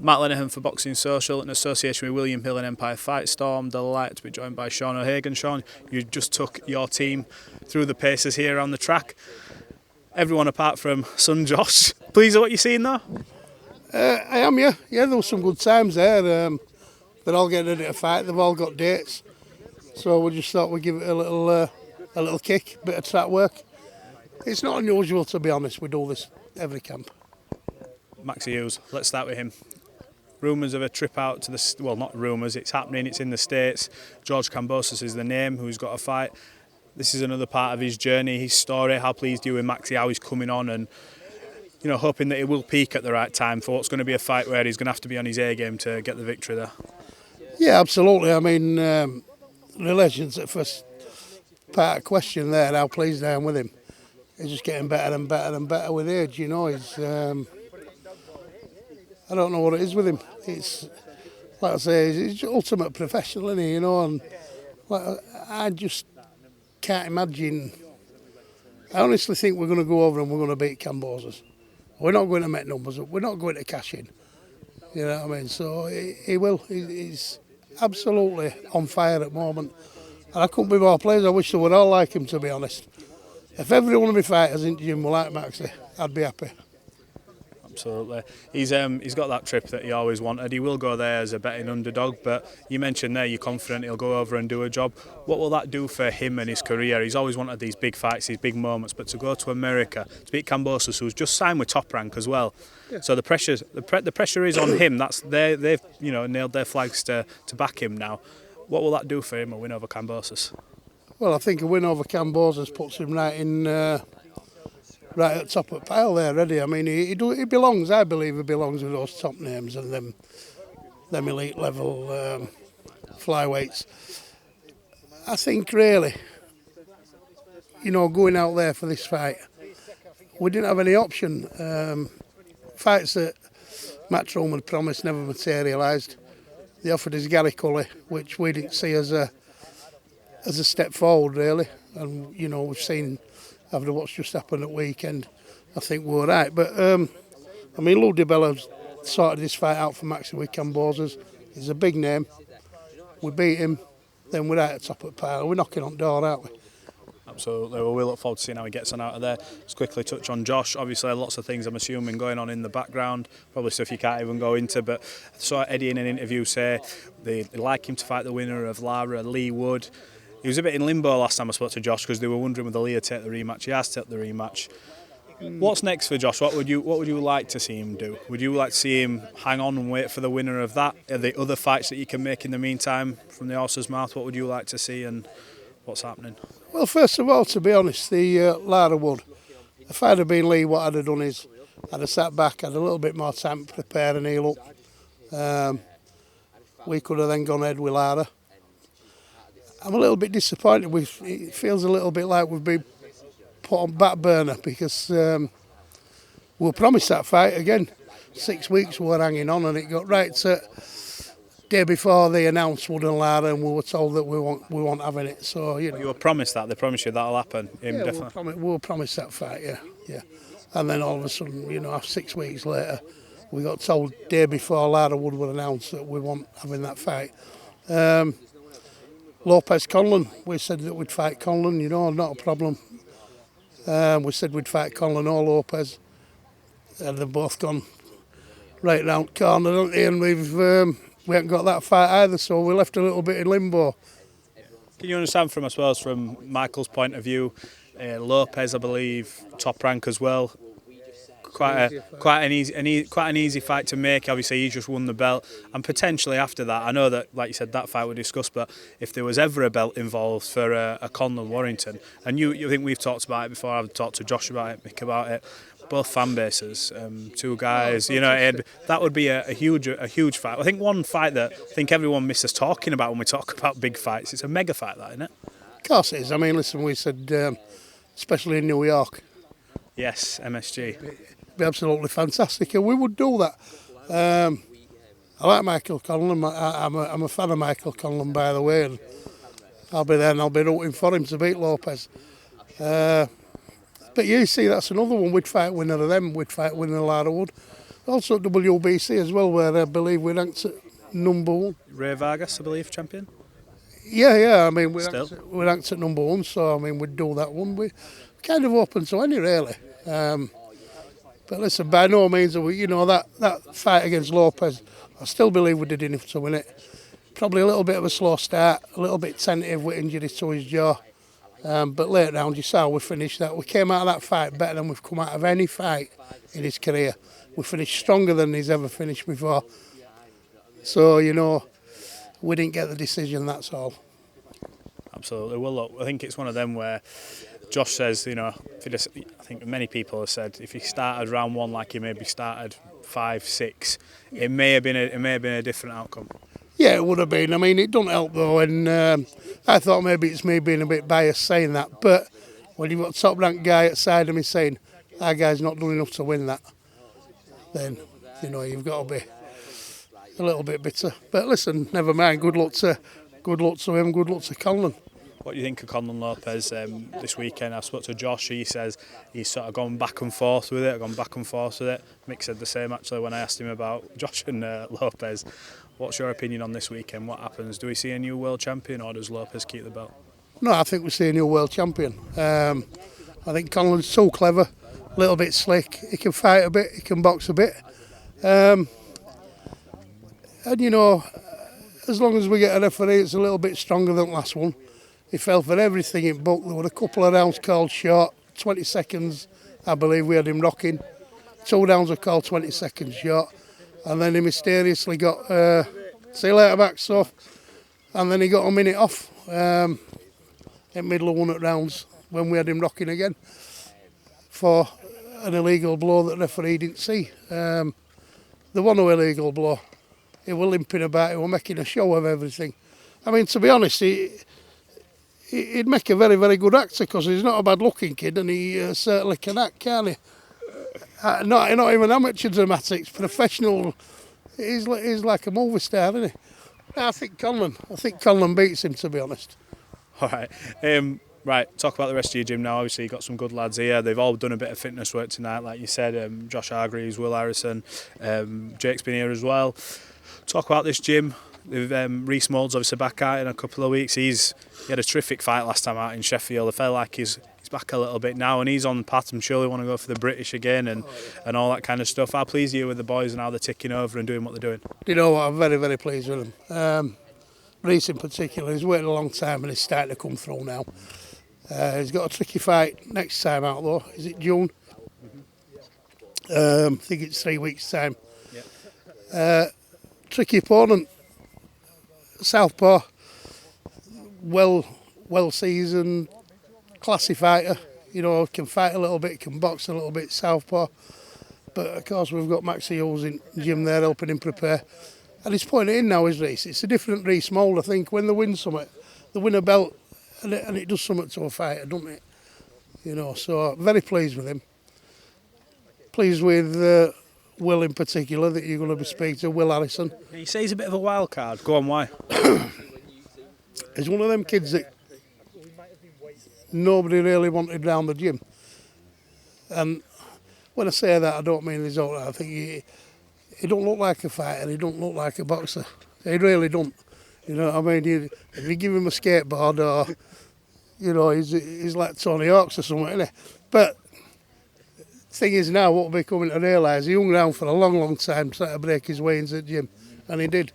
Matt Lenihan for Boxing Social in association with William Hill and Empire Fight Storm. Delighted to be joined by Sean O'Hagan. Sean, you just took your team through the paces here on the track. Everyone apart from son Josh. Pleased with what you're seeing though? I am, yeah. Yeah, there were some good times there. They're all getting ready to fight. They've all got dates. So we just thought we'd give it a little kick, bit of track work. It's not unusual, to be honest. We do this every camp. Maxi Hughes, let's start with him. Rumours of a trip out to the... Well, not rumours, it's happening, it's in the States. Georoge Kambosos is the name, who's got a fight. This is another part of his journey, his story. How pleased you with Maxi, how he's coming on and, you know, hoping that he will peak at the right time for what's going to be a fight where he's going to have to be on his A game to get the victory there. Yeah, absolutely. I mean, relations at first part of question there, how pleased I am with him. He's just getting better and better and better with age, you know. He's... I don't know what it is with him. It's, like I say, he's ultimate professional, isn't he, you know, and like, I just can't imagine. I honestly think we're going to go over and we're going to beat Kambosos. We're not going to make numbers up. We're not going to cash in. You know what I mean? So he will. He's absolutely on fire at the moment. And I couldn't be more pleased. I wish they would all like him, to be honest. If every one of my fighters in the gym were like Maxi, I'd be happy. Absolutely. He's got that trip that he always wanted. He will go there as a betting underdog, but you mentioned there you're confident he'll go over and do a job. What will that do for him and his career? He's always wanted these big fights, these big moments, but to go to America, to beat Kambosos, who's just signed with Top Rank as well. Yeah. So the pressure is on him. They've nailed their flags to back him now. What will that do for him, a win over Kambosos? Well, I think a win over Kambosos puts him right in. Right at the top of the pile there, ready. I mean, he belongs. I believe he belongs with those top names and them elite level flyweights. I think really, you know, going out there for this fight, we didn't have any option. Fights that Matchroom had promised never materialised. They offered us Gary Cully, which we didn't see as a step forward really, and you know we've seen. After what's just happened at weekend, I think we're right. But, I mean, Lou DiBella's sorted this fight out for Maxi with Kambosos. He's a big name. We beat him, then we're right at the top of the pile. We're knocking on the door, aren't we? Absolutely. Well, we look forward to seeing how he gets on out of there. Just quickly touch on Josh. Obviously, lots of things I'm assuming going on in the background. Probably stuff you can't even go into. But I saw Eddie in an interview say they like him to fight the winner of Lara Lee Wood. He was a bit in limbo last time I spoke to Josh because they were wondering whether Lee would take the rematch. He has taken the rematch. What's next for Josh? What would you like to see him do? Would you like to see him hang on and wait for the winner of that? Are there other fights that you can make in the meantime from the horse's mouth? What would you like to see and what's happening? Well, first of all, to be honest, the Lara Wood, if I'd have been Lee, what I'd have done is I'd have sat back, had a little bit more time to prepare and heal up. We could have then gone ahead with Lara. I'm a little bit disappointed. It feels a little bit like we've been put on back burner because we were promised that fight again. 6 weeks we were hanging on and it got right to day before they announced Wood and Lara and we were told that we weren't having it. So you know. You were promised that? They promised you that'll happen? Yeah, we were promised that fight, yeah. And then all of a sudden, you know, 6 weeks later, we got told day before Lara Wood were announced that we weren't having that fight. Lopez-Conlan, we said that we'd fight Conlan, you know, not a problem. We said we'd fight Conlan or Lopez. And they've both gone right round the corner, haven't they? And we haven't got that fight either, so we're left a little bit in limbo. Can you understand from, I suppose, from Michael's point of view, Lopez, I believe, Top Rank as well, quite an easy fight to make. Obviously, he just won the belt, and potentially after that, I know that, like you said, that fight we discussed. But if there was ever a belt involved for a Conlan Warrington, and you think we've talked about it before, I've talked to Josh about it, Mick about it. Both fan bases, two guys, you know, that would be a huge fight. I think one fight that I think everyone misses talking about when we talk about big fights. It's a mega fight, that, isn't it? Of course it is. I mean, listen, we said, especially in New York. Yes, MSG. It'd be absolutely fantastic, and we would do that. I like Michael Conlan. I'm a fan of Michael Conlan, by the way, and I'll be there and I'll be rooting for him to beat Lopez. But you see, that's another one. We'd fight winner of them. We'd fight winner of Lara Wood. Also at WBC as well, where I believe we ranked at #1. Ray Vargas, I believe, champion. Yeah. I mean, we ranked at #1, so I mean, we'd do that one. We're kind of open to any, really. But listen, by no means are we, that fight against Lopez, I still believe we did enough to win it. Probably a little bit of a slow start, a little bit tentative with injuries to his jaw. But late round, you saw we finished that. We came out of that fight better than we've come out of any fight in his career. We finished stronger than he's ever finished before. So, we didn't get the decision, that's all. Absolutely. Well, look, I think it's one of them where Josh says, I think many people have said if he started round 1 like he maybe started 5, 6, it may have been a different outcome. Yeah, it would have been. I mean, it doesn't help though, and I thought maybe it's me being a bit biased saying that. But when you've got a top-ranked guy outside of me saying our guy's not done enough to win that, then you've got to be a little bit bitter. But listen, never mind. Good luck to him. Good luck to Conlan. What do you think of Conlan Lopez this weekend? I spoke to Josh. He says he's sort of gone back and forth with it. Mick said the same actually when I asked him about Josh and Lopez. What's your opinion on this weekend? What happens? Do we see a new world champion or does Lopez keep the belt? No, I think we see a new world champion. I think Conlan's so clever, a little bit slick. He can fight a bit, he can box a bit. And as long as we get a referee that's a little bit stronger than the last one, he fell for everything in book. There were a couple of rounds called short, 20 seconds, I believe we had him rocking. 2 rounds were called 20 seconds short. And then he mysteriously got, see you later, back stuff. And then he got a minute off in middle of 1 rounds when we had him rocking again for an illegal blow that the referee didn't see. There was no illegal blow. He was limping about, he was making a show of everything. I mean, to be honest, he'd make a very, very good actor because he's not a bad-looking kid and he certainly can act, can't he? Not even amateur dramatics, professional. He's like a movie star, isn't he? I think Conlan beats him, to be honest. All right. Right, talk about the rest of your gym now. Obviously, you've got some good lads here. They've all done a bit of fitness work tonight, like you said. Josh Hargreaves, Will Harrison, Jake's been here as well. Talk about this gym. Reece Mold's obviously back out in a couple of weeks. He had a terrific fight last time out in Sheffield. I felt like he's back a little bit now and he's on the path. I'm sure they want to go for the British again and all that kind of stuff. How pleased are you with the boys and how they're ticking over and doing what they're doing? You know what, I'm very, very pleased with them. Reece in particular, he's waited a long time and he's starting to come through now. He's got a tricky fight next time out though. Is it June? I think it's 3 weeks time. Yep. Tricky opponent. Southpaw. Well seasoned, classy fighter. Can fight a little bit, can box a little bit, Southpaw. But of course we've got Maxi Hughes in the gym there helping him prepare. And he's putting it in now, is Reece. It's a different Reece mould, I think. When they win something, they win a belt and it does something to a fighter, doesn't it? So very pleased with him. Pleased with Will in particular, that you're going to be speaking to, Will Harrison. You say he's a bit of a wild card. Go on, why? He's one of them kids that nobody really wanted round the gym. And when I say that, I don't mean he's all right. I think he don't look like a fighter, he don't look like a boxer. He really don't. You know what I mean? If you give him a skateboard or, he's like Tony Hawk's or something, isn't he? But the thing is now, what we're coming to realise, he hung around for a long, long time trying to break his way into the gym. And he did.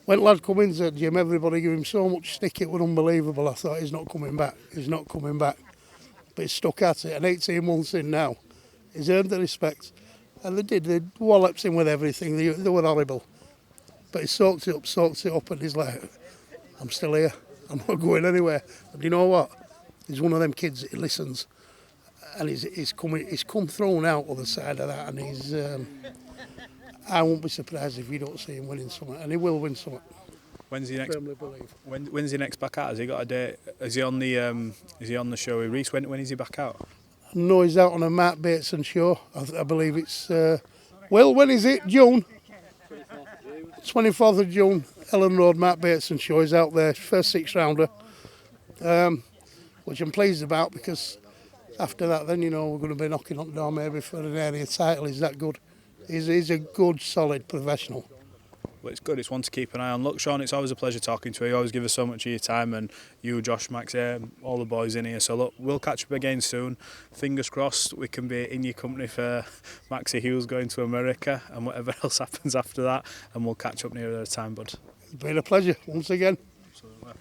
When lad come into the gym, everybody gave him so much stick, it was unbelievable. I thought, he's not coming back. But he's stuck at it. And 18 months in now, he's earned the respect. And they did. They walloped him with everything. They were horrible. But he soaked it up, and he's like, I'm still here. I'm not going anywhere. And you know what? He's one of them kids that he listens. And he's come thrown out on the side of that. And I won't be surprised if you don't see him winning something. And he will win something. When's he next? Firmly believe. When's he next back out? Has he got a date? Is he on the show with Reece? When is he back out? No, he's out on a Mark Bateson show. I believe it's... when is it? June? 24th of June, Ellen Road, Mark Bateson show is out there, first 6 rounder, which I'm pleased about because after that then, you know, we're going to be knocking on the door maybe for an area title. He's that good. He's a good, solid professional. Well, it's good. It's one to keep an eye on. Look, Sean, it's always a pleasure talking to you. You always give us so much of your time, and you, Josh, Max, all the boys in here. So look, we'll catch up again soon. Fingers crossed we can be in your company for Maxi Hughes going to America and whatever else happens after that, and we'll catch up nearer the time, bud. It's been a pleasure once again. Absolutely.